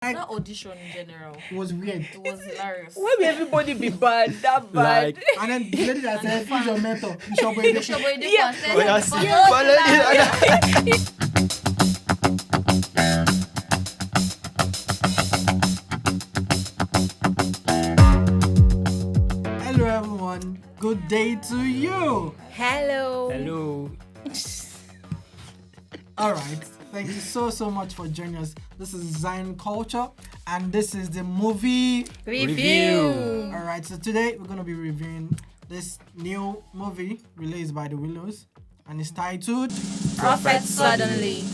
That audition in general, It was weird. it was hilarious. Why will everybody be bad? That bad. Like, And then the lady that said, "Who's your mentor?" Bishop Oyedepo. Bishop Oyedepo Yeah. said, Oh, yeah, "The see, Hello, everyone. Good day to you. Hello. hello. All right. Thank you so much for joining us. This is Zion Culture, and this is the movie. Review. All right. So today we're gonna be reviewing this new movie released by the Willows, and it's titled. Prophet suddenly.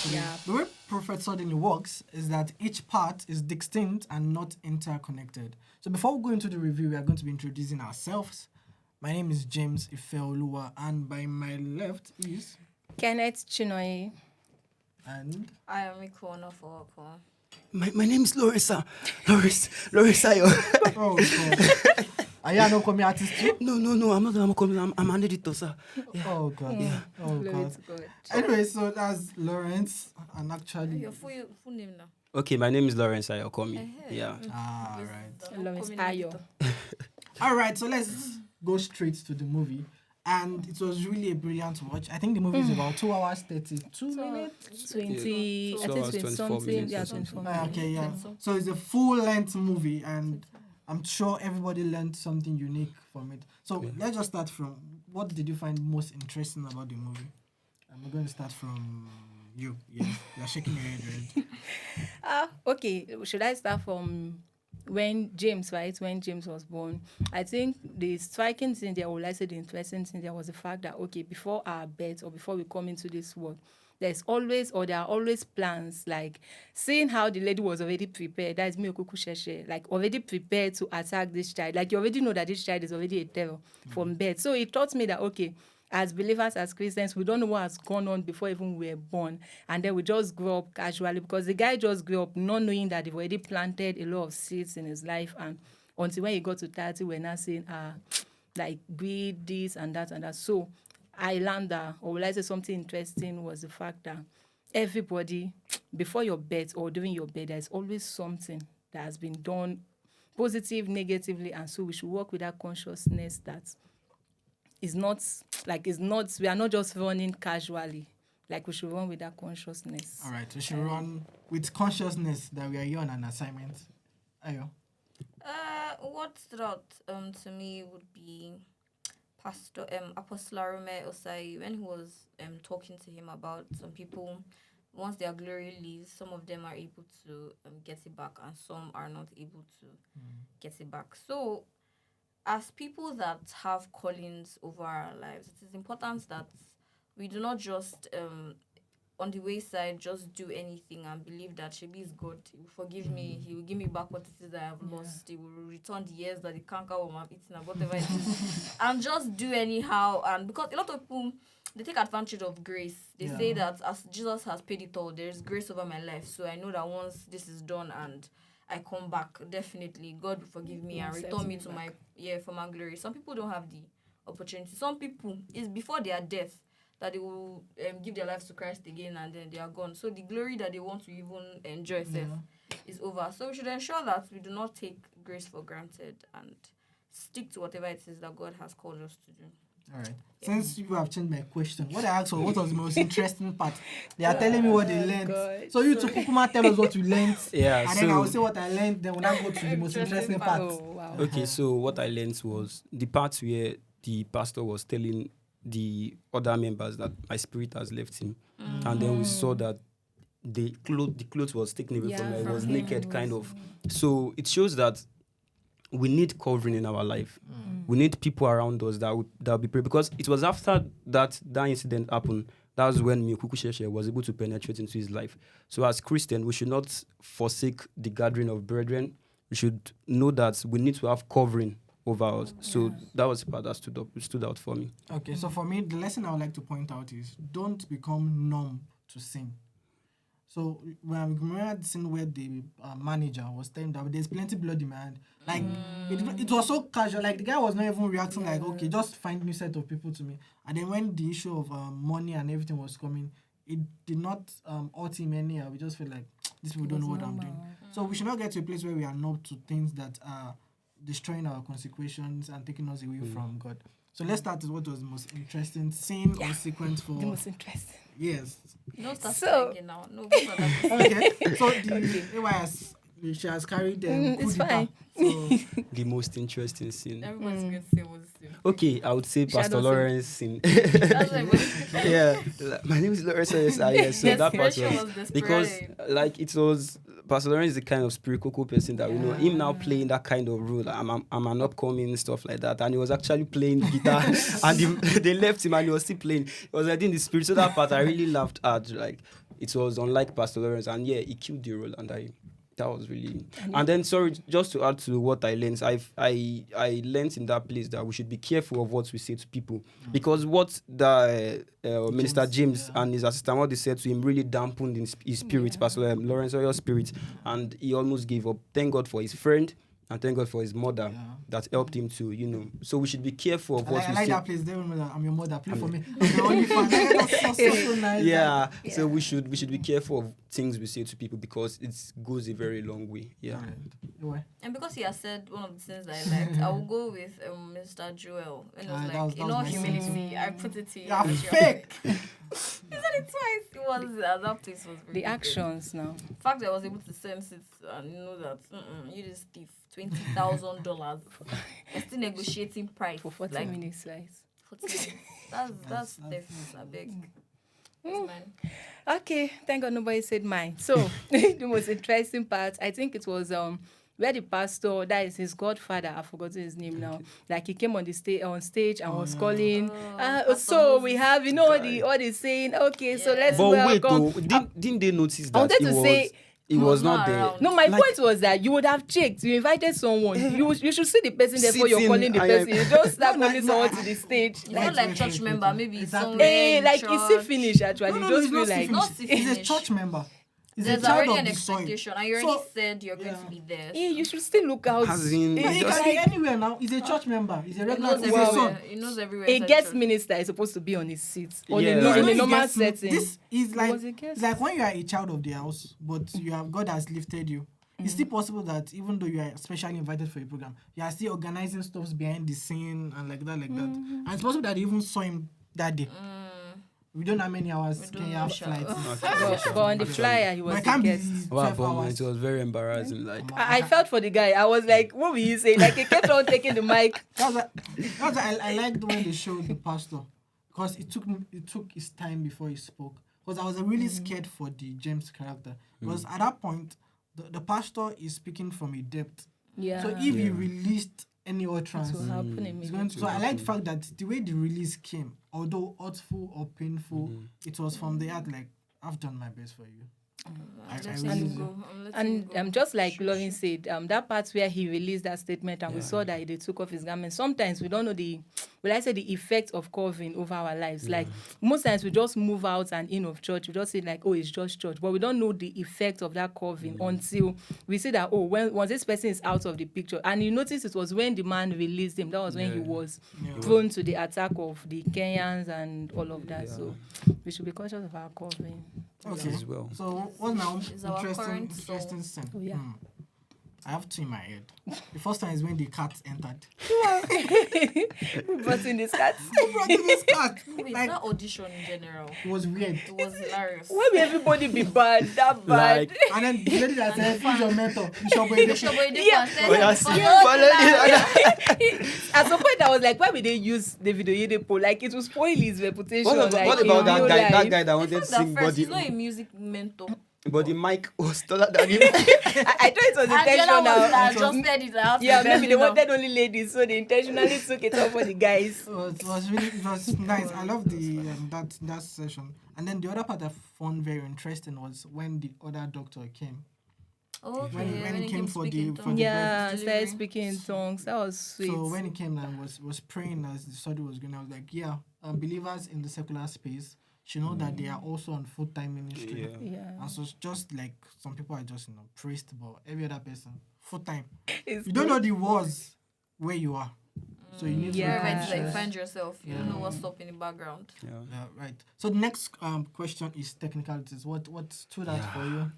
Yeah. The way Prophet suddenly works is that each part is distinct and not interconnected. So before we go into the review, we are going to be introducing ourselves. My name is James Ife and by my left is Kenneth Chinonye. and Ayomikun Onafowokan." My name is Larissa. Larissa. oh God. Are you an Ayokanmi artist too? No, I'm not. I'm an editor, sir. Yeah. Oh God. Yeah. Oh Glory God. to God. Anyway, so that's Lawrence, and actually. Your full name now. Okay, my name is Lawrence Ayokanmi. Uh-huh. Yeah. Ah, right. Lawrence Ayo. All right, so let's go straight to the movie. And it was really a brilliant watch. I think the movie is about 2 hours 32 minutes. 20, Yeah. I think 20 24 something. minutes Yeah, or something. 24 Ah, minutes. okay, yeah. So it's a full-length movie, and I'm sure everybody learned something unique from it. So let's just start from what did you find most interesting about the movie? And we're going to start from you. Yes, you're shaking your head, right? Okay, should I start from when James was born? I think the striking thing there, or let's say the interesting thing there, was the fact that, okay, before our birth or before we come into this world, there are always plans, like seeing how the lady was already prepared, that is me Okuku Sheshe, like already prepared to attack this child. Like you already know that this child is already a terror from birth. So it taught me that, okay, as believers, as Christians, we don't know what has gone on before even we were born. And then we just grow up casually, because the guy just grew up not knowing that they've already planted a lot of seeds in his life. And until when he got to 30, we're not saying, like, breed this and that and that. So I learned that, or will I say something interesting, was the fact that everybody, before your birth or during your birth, there's always something that has been done, positive, negatively. And so we should work with that consciousness that we are not just running casually. Like we should run with that consciousness. All right, we should run with consciousness that we are here on an assignment. Ayo. What stood out to me would be Pastor Apostle Arome Osai, when he was talking to him about some people, once their glory leaves, some of them are able to get it back, and some are not able to get it back. So as people that have callings over our lives, it is important that we do not just on the wayside just do anything and believe that Shebi is God. He will forgive me. He will give me back what it is that I have lost. He will return the years that the canker worm have eaten, or whatever it is. And just do anyhow. And because a lot of people, they take advantage of grace. They say that as Jesus has paid it all, there is grace over my life. So I know that once this is done and I come back, definitely God will forgive me and return me to my for my glory. Some people don't have the opportunity. Some people, it's before their death that they will give their lives to Christ again, and then they are gone. So the glory that they want to even enjoy is over. So we should ensure that we do not take grace for granted and stick to whatever it is that God has called us to do. All right. Since you have changed my question, what I asked for, what was the most interesting part? They are telling me what they learned. God. So you to Kukuma tell us what you learned. Yeah, And then I so- will say what I learned. Then we'll now go to the most interesting part. Oh, wow. Okay, so what I learned was the part where the pastor was telling the other members that my spirit has left him, and then we saw that the clothes was taken away from her. It was from naked, him. kind of. So it shows that we need covering in our life. We need people around us that will be praying, because it was after that incident happened. That's when Miokuku Sheshe was able to penetrate into his life. So as Christians, we should not forsake the gathering of brethren. We should know that we need to have covering over us. So that was the part that stood out for me. Okay, so for me, the lesson I would like to point out is don't become numb to sin. So when I remember the scene where the manager was telling that there's plenty blood in my hand, like it was so casual, like the guy was not even reacting like, okay, just find new set of people to me. And then when the issue of money and everything was coming, it did not hurt him anyhow. We just felt like these people don't know what I'm doing. So we should not get to a place where we are numb to things that are destroying our consequences and taking us away from God. So let's start with what was the most interesting scene or sequence for... The most interesting. Yes. Don't start So- again now. No, go for that. Okay. So the AYS, she has carried It's coup d'etat. fine. So The most interesting scene. Everyone's going to say what's the Okay, I would say Pastor Shadow Lawrence scene. That's like Yeah, my name is Lawrence. So that part desperation was because desperate. like it was Pastor Lawrence is the kind of spirit cocoa person that we know him now playing that kind of role. I'm an upcoming stuff like that, and he was actually playing the guitar, and they left him and he was still playing. It was like in the spirit. So that part I really laughed at. Like it was unlike Pastor Lawrence, and yeah, he killed the role, and that was really. And then, sorry, just to add to what I learned, I learned in that place that we should be careful of what we say to people, because what the Minister James and his assistant, what they said to him, really dampened his spirit, Pastor Lawrence Oyo's spirit, and he almost gave up. Thank God for his friend. And thank God for his mother that helped him to, So we should be careful of what I we like say. that place. They don't know that I'm your mother. Play for me. I'm the only fan. That's so nice. Yeah. So we should be careful of things we say to people because it goes a very long way. Yeah. Anyway. And because he has said one of the things that I liked, I will go with Mr. Joel. And it was that like, was in all my humility, I put it to you. You're fake. He said it twice. It was that place was really The good. actions now. The fact that I was able to sense it and know that you this thief, $20,000. You're still negotiating price For 40 like, minutes, guys. 40 minutes. That's definitely a big. That's mine. Okay, thank God nobody said mine. So the most interesting part, I think it was where the pastor, that is his godfather, I've forgotten his name now. Like he came on stage and was calling. So we have all the saying. Okay, so let's But wait, welcome. though, didn't they notice I that wanted to say. it was not there? around. No, my Like- point was that you would have checked. You invited someone. You should see the person there before you're Sitting, calling the I person. am- You just start No, calling someone to the stage. It's not like church member, maybe Exactly. somewhere Hey, in like church. it's still finished actually. No, You just it's feel not like Stephen. Not He's a Stephen. church member. He's There's a child already of an the soil. expectation, and you already So, said you're going to be there. hey, you should still look out. As in- No, he just can be anywhere now. He's a church member. He's a He regular. knows He's a everywhere. son. He knows everywhere. A inside guest church. minister is supposed to be on his seat Yeah, in like- a He normal gets- setting. This is like was a guest. it's like when you are a child of the house, but you have God has lifted you. It's still possible that even though you are specially invited for a program, you are still organizing stuff behind the scene and like that. And it's possible that you even saw him that day. We don't know how many hours don't Kenya know, flight. But on the flyer, he But was it the can't be guest. 12 Wow, hours. it was very embarrassing. Like, I felt for the guy. I was like, what will you say? Like, he kept on taking the mic. I liked when they showed the pastor because it took his time before he spoke. Because I was really scared for the James character. Because at that point, the pastor is speaking from a depth. Yeah. So if he released any utterance, it will happen it's immediately. going to, so I like the fact that the way the release came, although hurtful or painful, it was from the heart. Like, I've done my best for you. I Letting really him do. go. I'm letting And him go. just like Lauren said, that part where he released that statement and we saw that they took off his garment. Sometimes we don't know the effect of covering over our lives. Like most times we just move out and in of church. We just say like, oh, it's just church, but we don't know the effect of that covering until we see that once this person is out of the picture. And you notice it was when the man released him. That was when he was thrown to the attack of the Kenyans and all of that. So we should be cautious of our covering. Okay. as well. So what's now Is our current interesting scene? Oh, yeah. I have two in my head. The first one is when the cat entered. But in this cat, Who brought in this cat? Wait, Like, that audition in general, it was weird. it was hilarious. why will everybody be bad? That bad? Like, And then the lady that said, "Who's your mentor?" Bishop Boyede. Yeah. oh, yeah, see, At some point, I was like, why would they use David Oyedepo? Like, it will spoil his reputation. what like, about in that real guy? That life. guy that wanted to sing, but He's not a music mentor. the mic was taller than him. I thought it was And the other ones that intentional. adjusted it. I have to Yeah, tell maybe you they now. wanted only ladies, so they intentionally took it off for the guys. It was nice. I love the that session. And then the other part I found very interesting was when the other doctor came. Okay, when he came for speaking the- tongues. for the Yeah, birth. started speaking in tongues. That was sweet. So when he came and was praying as the study was going, I was like, yeah, believers in the secular space should know that they are also on full-time ministry. yeah. And so it's just like some people are just praised, but every other person full-time. It's You don't know the wars where you are. So you need to be Wherever it's like conscious. find yourself, you don't know what's up in the background. Yeah. Yeah, right. So the next question is technicalities. What stood out for you?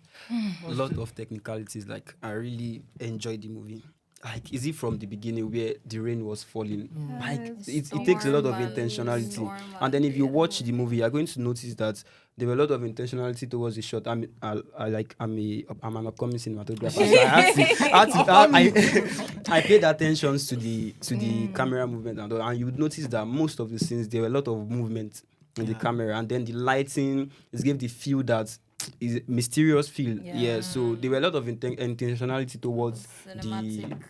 A lot of technicalities. Like I really enjoyed the movie. Like, is it from the beginning where the rain was falling? Like it takes a lot of intentionality. And then if you watch the movie, you're going to notice that there were a lot of intentionality towards the shot. I'm an upcoming cinematographer, so I paid attention to the camera movement and all, and you would notice that most of the scenes there were a lot of movement in the camera, and then the lighting is gave the feel that is mysterious feel. Yeah. So there were a lot of intentionality towards Cinematic.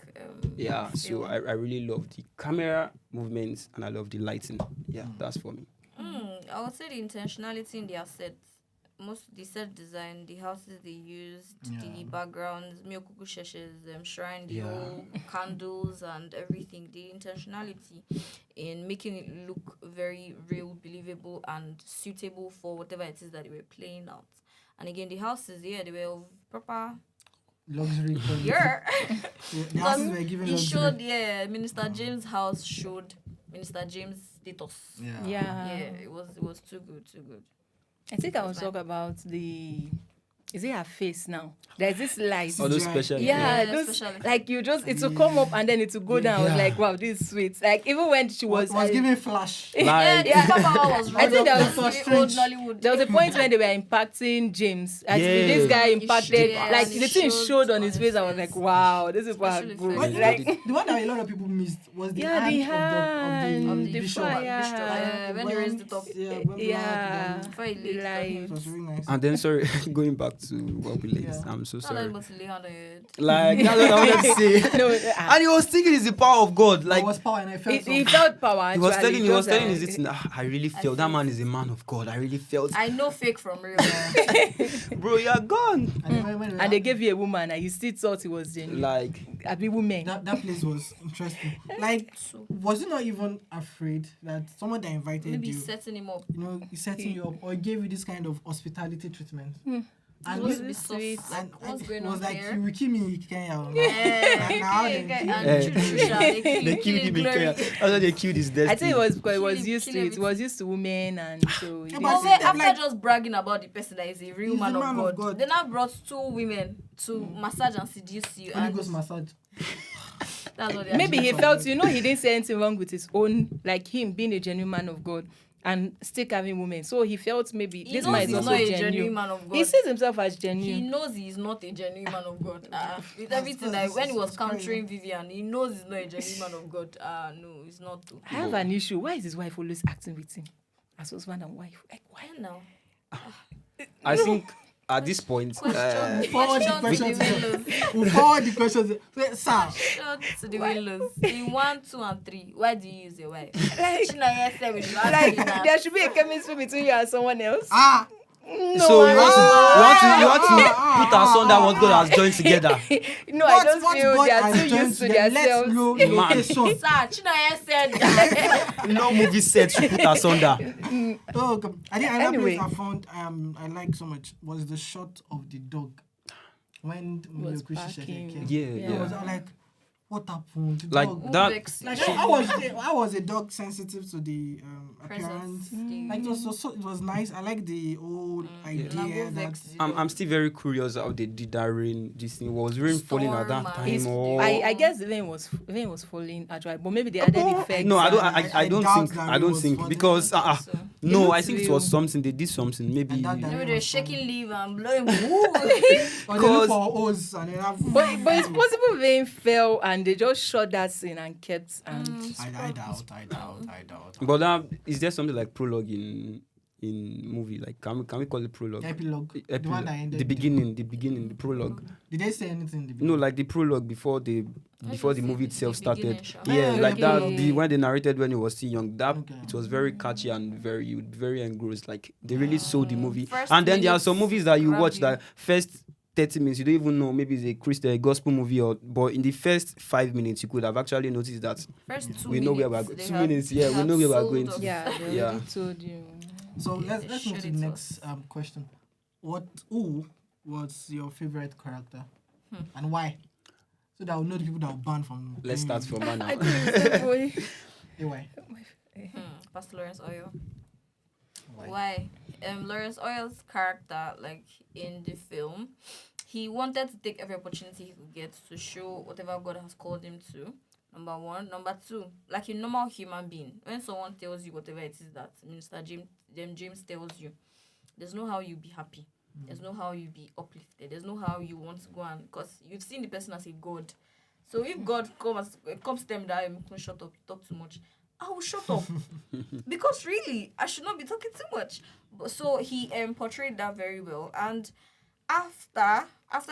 So I really love the camera movements and I love the lighting. Yeah, that's for me. I would say the intentionality in their sets. Most the set design, the houses they used, the backgrounds, Miyokuku Sheshe's shrine, the whole candles and everything. The intentionality in making it look very real, believable, and suitable for whatever it is that they were playing out. And again, the houses, they were of proper luxury. yeah. The houses were given He luxury. showed, Minister James' house showed Minister James' status. Yeah. It was too good. I think I will talk about is it her face now? There's this light. All those special Those, like you just it will come up and then it will go down. I was like, wow, this is sweet. Like even when she was giving flash. Like, The power was I think right that up was to the old Nollywood. there was a point when they were impacting James. Actually, this guy impacted. Like and the it thing showed on on his his face. I was face. like, wow, this is what Special good. But effects. Like the one that a lot of people missed was the yeah, the hand hand, of the bishop. fire. When he raised it up. Yeah, Before he the laid it on him. It was really nice. and then sorry, going back to what we laid. Yeah. I'm so Not sorry. able to lay hand on your head. Like that's what I wanted to say. No, And he was thinking it's the power of God. Like, Like was power and I felt he something. felt power. he was actually. telling Just, his this thing, I really felt that man is a man of God. I really felt I know fake from real. bro, you're gone. and they gave you a woman, and you still thought it was genuine. Like A big woman. that place was interesting. Like, was you not even afraid that someone that invited Maybe you, setting him up. he's setting you up or he gave you this kind of hospitality treatment? And Supposed you- to be sweet. soft. and What's it going was on like here? you will kill me in Kenya. And they killed him in Kenya. That's why they killed his destiny. I think it was because it was Kill used to it. everything. It was used to women, and so it Yeah, didn't but But see wait, see, after like- just bragging about the person that is a real He's man, a of, man God, of God. they now brought two women to massage and seduce you. Holy And Ghost massage. that's what they maybe he actually felt, he didn't say anything wrong with his own, like him being a genuine man of God and still having women. So he felt maybe He this knows man is he's also not a genuine. genuine man of God. He sees himself as He genuine. knows he's not a genuine man of God. With That's- everything that when he was that's crazy. countering Vivian, he knows he's not a genuine man of God. No, he's not. I have an issue. Why is his wife always acting with him as husband and wife? Like, why? Why now? I think at this point, Forward the Question to questions. the Willows. We'll forward the questions. Wait, sir. Short to the Willows. In 1, 2, and 3, why do you use your wife? Like, Chinonye said we should ask you like that. there should be a chemistry between you and someone else. No, so you want to put asunder what God has joined together. no, I just feel God they are has too joined used to together. themselves. Let's know Man. location. Sir, Chinonye said that. No movie set to put asunder. Oh, God. I think another Anyway. place I found I like so much was the shot of the dog when Was Miokushi Sheshe barking. came. Yeah, I was like, what happened? The Like dog. that. Like I was a dog sensitive to the appearance. Like it was nice. I like the old idea that I'm still very curious how they did that rain. This thing was rain falling at that Storm, time, It's- or I guess the rain was falling actually, but maybe they added effects. no, I don't. and- I don't doubt think. that I it don't was think falling. because So, no, looks I think it real. was something. They did something. Maybe. And that maybe they're shaking leaf and blowing. or they look for O's and then have. But it's possible rain fell and they just shot that scene and kept and I doubt. But is there something like prologue in movie? Like can we call it prologue? Epilogue. The Epilogue. one that ended. The beginning, the prologue. Did they say anything? In the No, beginning? like the prologue before the movie itself started. Yeah, Ah, like that. okay. When they narrated when he was still young, that Okay. it was very catchy and very engrossed. Like they really sold the movie. First And then there are minutes some movies that you grab watch you. that first 30 minutes you don't even know maybe it's a Christian gospel movie but in the first 5 minutes you could have actually noticed that First 2 we minutes. know where we're going. they 2 have- minutes, they yeah, we have know where we're sold going us. to. yeah, they Yeah. already told you. So let's They move showed to it the to next question. Who was your favorite character and why? so that I will know the people that will ban from. Let's start from now. I think it's so funny. Why? Pastor Lawrence Oyo. Why? Lawrence Oyo's character, like in the film, he wanted to take every opportunity he could get to show whatever God has called him to. Number one. Number two, like a normal human being, when someone tells you whatever it is that Minister James tells you, there's no how you be happy. There's no how you be uplifted. There's no how you want to go and, because you've seen the person as a God. So if God comes to them that shut up, you talk too much, I will shut up. Because really, I should not be talking too much. So he portrayed that very well. And after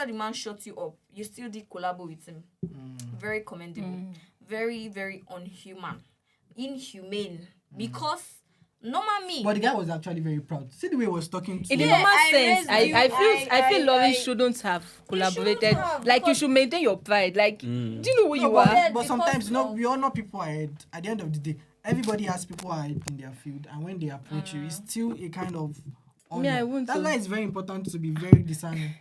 the man shut you up, you still did collabo with him. Very commendable. Very, very inhumane. Because normal me. But the guy was actually very proud. See the way he was talking to In the you. normal I sense, raised you. I feel Lawrence shouldn't have collaborated. have, Like, you because- should maintain your pride. Like, do you know who you but, are? Yeah, but sometimes, because we all know people ahead. At the end of the day, everybody has people ahead in their field, and when they approach you, it's still a kind of honor. Me, I won't That's too. why it's very important to be very discerning.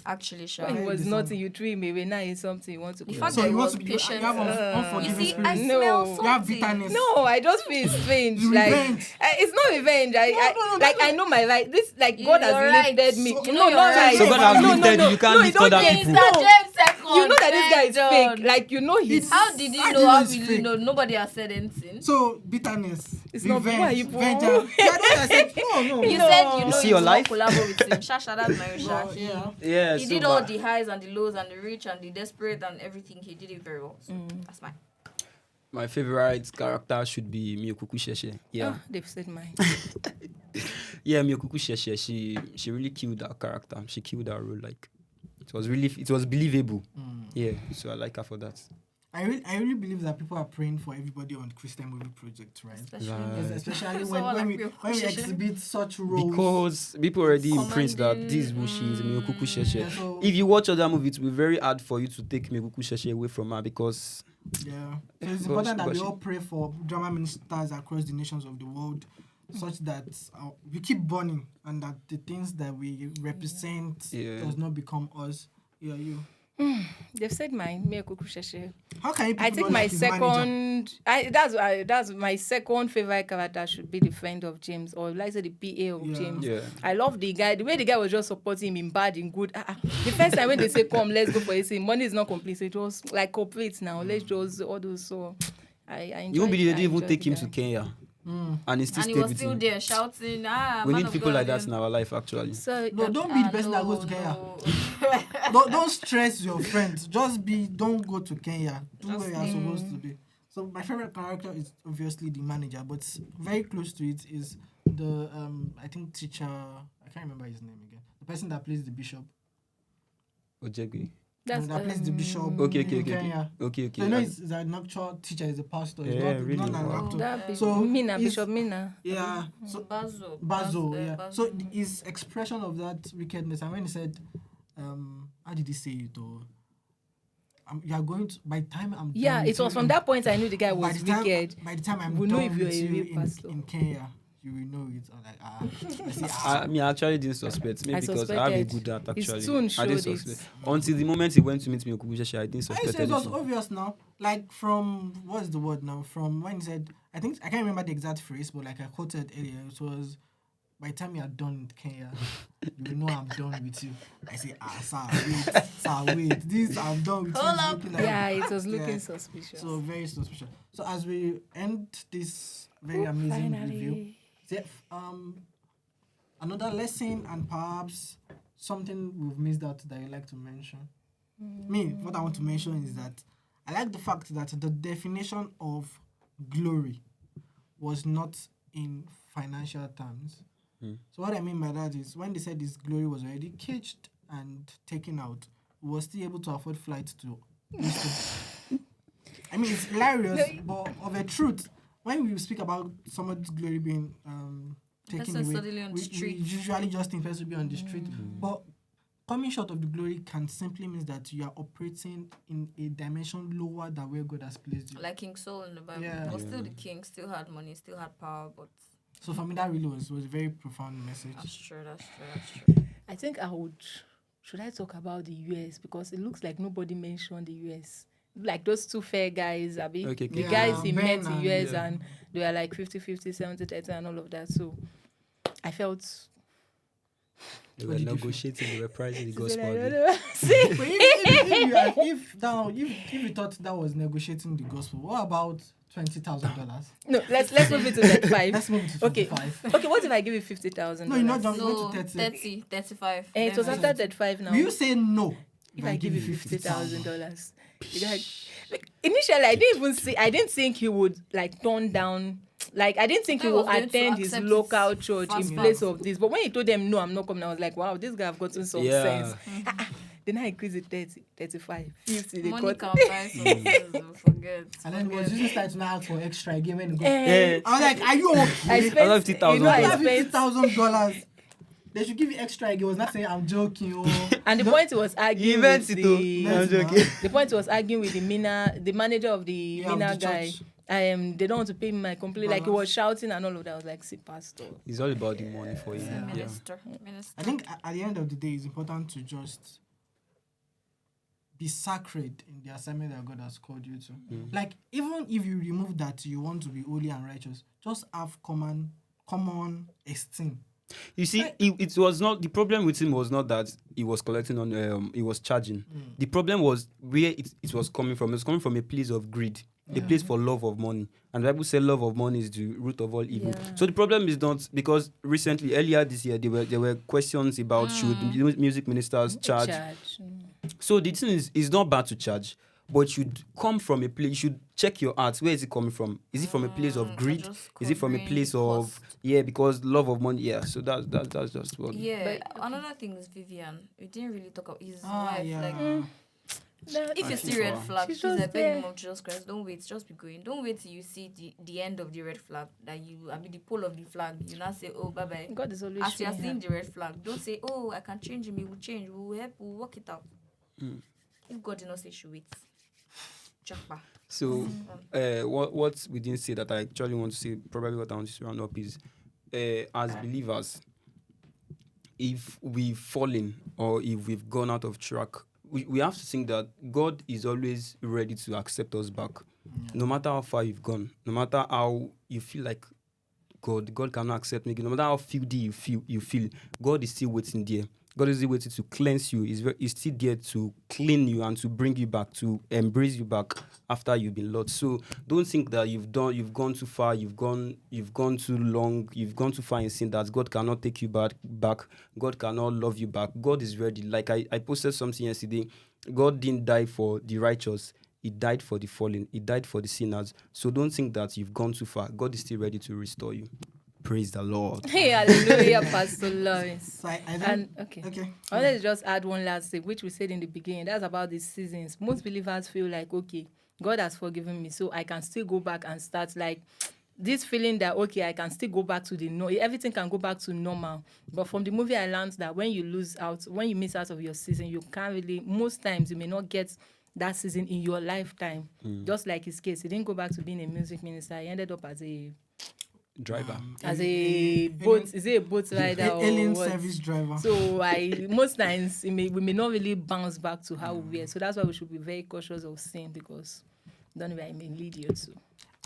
Actually, sure. When it was discerning. nothing, you threw him away. Now it's something you want to The go. fact So that you it want was to be, you patient. have You unforgiving see, I spirit. No. smell You something. You have bitterness. No, I just feel strange. You Like, revenge. it's not revenge. I know my right. This, like, God has You're right. lifted me. So- No, you know not you're right. right. So God has No, lifted you. You can't lift don't other get people. No. Mr. James second. You know that this guy is John. fake. Like, you know he's. How did you How do know? you How know it's will you fake? know? Nobody has said anything. So bitterness, It's not- revenge, why are you- vengeance. Yeah, that's what I said. No. You No. said you know see you your will life? not collabo with him. Shasha, that's my No, Risha. yeah. Yeah, He so did all bad. the highs and the lows and the rich and the desperate and everything. He did it very well. So that's mine. My favorite character should be Miyokuku Sheshe. Yeah. Oh, they've said mine. Yeah, Miyokuku Sheshe, she really killed that character. She killed that role. Like, it was believable. Yeah, so I like her for that. I really believe that people are praying for everybody on the Christian movie project, right? Especially Right. me. Especially Someone when like we Miyokuku Sheshe. exhibit such roles. Because people already imprint that Commanding, this Wushi is Miyokuku Sheshe. Yeah, so- If you watch other movies, it will be very hard for you to take Miyokuku Sheshe away from her because Yeah. So it's But important that but we she- all pray for drama ministers across the nations of the world, such that we keep burning and that the things that we represent Yeah. does not become us. Yeah, you. They've said mine. Miyokuku Sheshe. How can you? I people think not my like his manager? second. That's my second favorite character should be the friend of James, or like I say the PA of Yeah. James. yeah. I love the guy. The way the guy was just supporting him in bad, in good. The first time when they say, "Come, let's go for a scene," money is not complete. So it was like corporate now. Let's just all those. So I enjoyed. You won't believe they I didn't even enjoyed take the him guy. to Kenya. And he still And he stayed was with still him. there shouting, We man need of people God, like that in our life, actually. So No, don't be the person that goes to Kenya. Don't stress your friends. Just don't go to Kenya. Do where you're supposed to be. So my favorite character is obviously the manager, but very close to it is the I think teacher. I can't remember his name again. The person that plays the bishop. Ojegbe. that's That plays the bishop. Okay. in Kenya. Okay. So you know, he's an actual teacher. He's a pastor. He's Yeah, not, really, not an wow. actor. that bishop, So Mina, he's- Bishop Mina. Yeah. So Bazo, yeah. So his expression of that wickedness, and when he said, how did he say it? Or you are going to, by the time I'm Yeah, done it with was you from in- that point I knew the guy by was the time, wicked. By the time I'm We'll know done if you're with a you real pastor. in Kenya, you will know it. I'm like, I say, I actually didn't suspect. Maybe I because I have a suspected. good heart, His actually. tune I showed didn't it. suspect. Until the moment he went to meet Miyokuku Sheshe, I didn't I suspect say it was anything. obvious now. Like from what's the word now? From when he said, I can't remember the exact phrase, but like I quoted earlier, it was, by the time you are done with Kenya, you will know I'm done with you. I say, sir, wait, this I'm done with Hold you. up. It's looking like, Yeah, it was looking Yeah. suspicious. So very suspicious. So as we end this very amazing review, Finally. another lesson and perhaps something we've missed out that you like to mention. Me, what I want to mention is that I like the fact that the definition of glory was not in financial terms. So what I mean by that is when they said this glory was already caged and taken out, we were still able to afford flights to Houston. I mean, it's hilarious, but of a truth, when we speak about somebody's glory being taken Person away, suddenly on the we street. usually just think person to be on the street. But coming short of the glory can simply mean that you are operating in a dimension lower than where God has placed you. Like King Saul in the Bible. Yeah. But still the king, still had money, still had power, but So for me, that really was a very profound message. that's true. I think I would should I talk about the US? Because it looks like nobody mentioned the US. Like those two fair guys, Abi. Okay, The okay. guys he Ben met in and- US Yeah. and they were like 50-50, 70-30 and all of that. So I felt... They What were did you feel? negotiating, they were pricing the I gospel. don't Abi. know. See? But if you thought that was negotiating the gospel, what about $20,000? No, let's move it to 35. Let's move to Okay. 25. Okay, what if I give you $50,000? No, you're not done. No, Went to 30. 35. It was Then after 35 now. Will you say no If I give you $50,000? $50,000, like, initially I didn't think he would like turn down. Like I didn't think he I would was going to attend his accept local it church fast, in place fast. of this. But when he told them no, I'm not coming, I was like, wow, this guy have gotten some Yeah. sense. Then I increased it 30, 35, 50. They Money cut. can buy something. Forget. And then was just starting to ask for extra again when he got. Eh, I was like, are you okay? I spent Another $50,000. you know, I $50,000. spent, They should give you extra again. He was not saying I'm joking. Oh. and the No. point he was arguing Events with it too. the, Let's I'm joking. the point was arguing with the manager of the Yeah, of Mina the guy. church. They don't want to pay me my complete. Like he Balance. was shouting and all of that. I was like, see, pastor. It's all about the money for you. Yeah. Minister. I think at the end of the day, it's important to just be sacred in the assignment that God has called you to. Like, even if you remove that you want to be holy and righteous, just have common esteem. You see, it was not the problem with him was not that he was collecting on he was charging. The problem was where it was coming from. It was coming from a place of greed, a place for love of money. And the Bible said love of money is the root of all evil. Yeah. So the problem is not because earlier this year there were questions about should music ministers charge. So the thing is not bad to charge, but it should come from a place. You should check your heart. Where is it coming from? Is it from a place of greed? just Is it from a covering place of cost. because love of money? Yeah. So that's just what. Yeah, But- another thing is Vivian. We didn't really talk about his Ah, wife. yeah. Like, if you she's see red far. flag, She's she's just like begging there. mom of Jesus Christ. Don't wait, just be going. Don't wait till you see the end of the red flag. The pole of the flag. You now say, oh, bye bye. God is always As you are showing seeing her. the red flag, don't say, oh, I can change him. He will change. We will help. We will work it out. If God did not say, she wait. Jackpot. So, what we didn't say that I actually want to say, probably what I want to round up is, as believers, if we've fallen or if we've gone out of track, we have to think that God is always ready to accept us back, no matter how far you've gone, no matter how you feel like God cannot accept me, no matter how filthy you feel, God is still waiting there. God is still waiting to cleanse you. He's still there to clean you and to bring you back, to embrace you back after you've been lost. So don't think that you've gone too far, you've gone too long, you've gone too far in sin that God cannot take you back. God cannot love you back. God is ready. Like I posted something yesterday. God didn't die for the righteous. He died for the fallen. He died for the sinners. So don't think that you've gone too far. God is still ready to restore you. Praise the Lord. Hey, hallelujah, Pastor Lawrence. So I think, And okay. okay. I wanted to just add one last thing, which we said in the beginning. That's about the seasons. Most believers feel like, okay, God has forgiven me, so I can still go back and start like this feeling that, okay, I can still go back to everything can go back to normal. But from the movie, I learned that when you miss out of your season, you can't really, most times you may not get that season in your lifetime. Just like his case, he didn't go back to being a music minister. He ended up as a Driver. boat. Is it a boat rider or alien what? service driver. So most times we may not really bounce back to how we were. So that's why we should be very cautious of sin, because don't know where I may lead you to.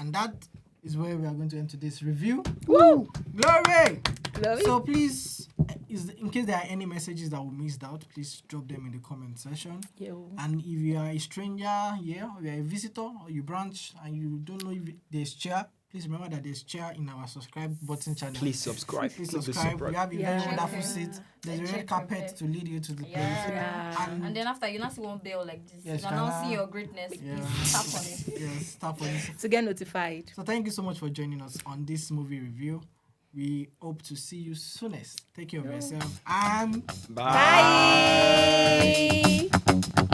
And that is where we are going to end today's review. Woo! Glory! Glory. So please, in case there are any messages that we missed out, please drop them in the comment section. Yo. And if you are a stranger here, or you are a visitor, or you branch and you don't know if there's chair, please remember that there's chair in our subscribe button channel. Please subscribe. Please subscribe. We have a very Yeah. wonderful seat. There's a red carpet to lead you to the place. Yeah. And then after, you now see one bell like this. Yes, you now can I- see your greatness. Yeah. Please tap on it. Yes, tap on it. To get notified. So thank you so much for joining us on this movie review. We hope to see you soonest. Take care of yourself and Bye. Bye.